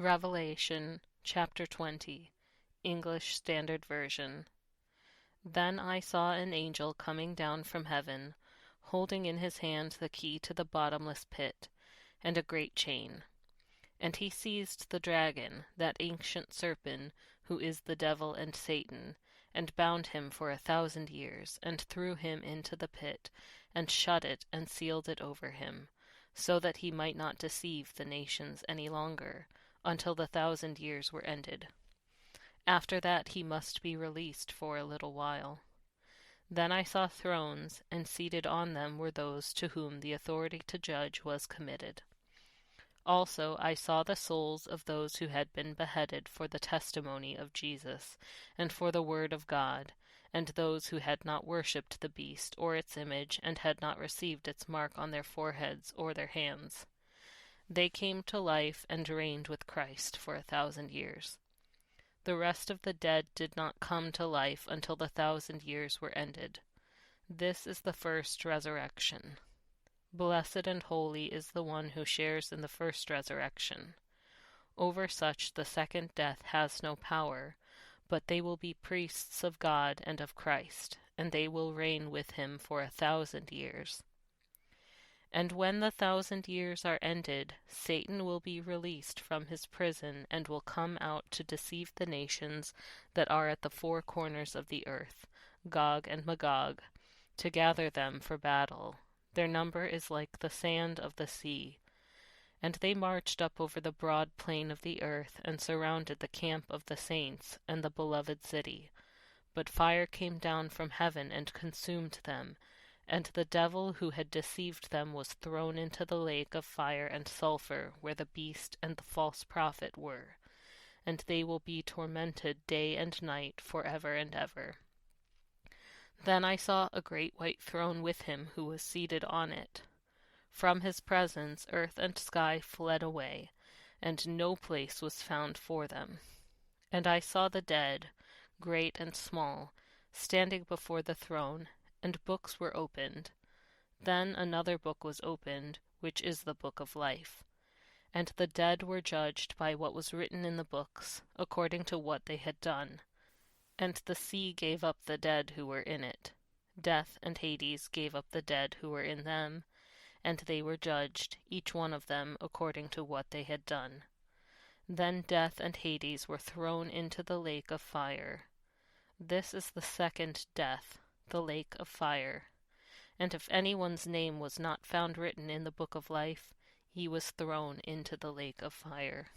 Revelation chapter 20, English Standard Version. Then I saw an angel coming down from heaven, holding in his hand the key to the bottomless pit, and a great chain. And he seized the dragon, that ancient serpent, who is the devil and Satan, and bound him for 1,000 years, and threw him into the pit, and shut it and sealed it over him, so that he might not deceive the nations any longer, until the 1,000 years were ended. After that he must be released for a little while. Then I saw thrones, and seated on them were those to whom the authority to judge was committed. Also I saw the souls of those who had been beheaded for the testimony of Jesus, and for the word of God, and those who had not worshipped the beast or its image, and had not received its mark on their foreheads or their hands. They came to life and reigned with Christ for 1,000 years. The rest of the dead did not come to life until the 1,000 years were ended. This is the first resurrection. Blessed and holy is the one who shares in the first resurrection. Over such the second death has no power, but they will be priests of God and of Christ, and they will reign with him for 1,000 years. And when the 1,000 years are ended, Satan will be released from his prison and will come out to deceive the nations that are at the four corners of the earth, Gog and Magog, to gather them for battle. Their number is like the sand of the sea. And they marched up over the broad plain of the earth, and surrounded the camp of the saints and the beloved city. But fire came down from heaven and consumed them, and the devil who had deceived them was thrown into the lake of fire and sulfur, where the beast and the false prophet were, and they will be tormented day and night forever and ever. Then I saw a great white throne with him who was seated on it. From his presence earth and sky fled away, and no place was found for them. And I saw the dead, great and small, standing before the throne, and books were opened. Then another book was opened, which is the book of life. And the dead were judged by what was written in the books, according to what they had done. And the sea gave up the dead who were in it. Death and Hades gave up the dead who were in them, and they were judged, each one of them according to what they had done. Then death and Hades were thrown into the lake of fire. This is the second death, the lake of fire. And if anyone's name was not found written in the book of life, he was thrown into the lake of fire.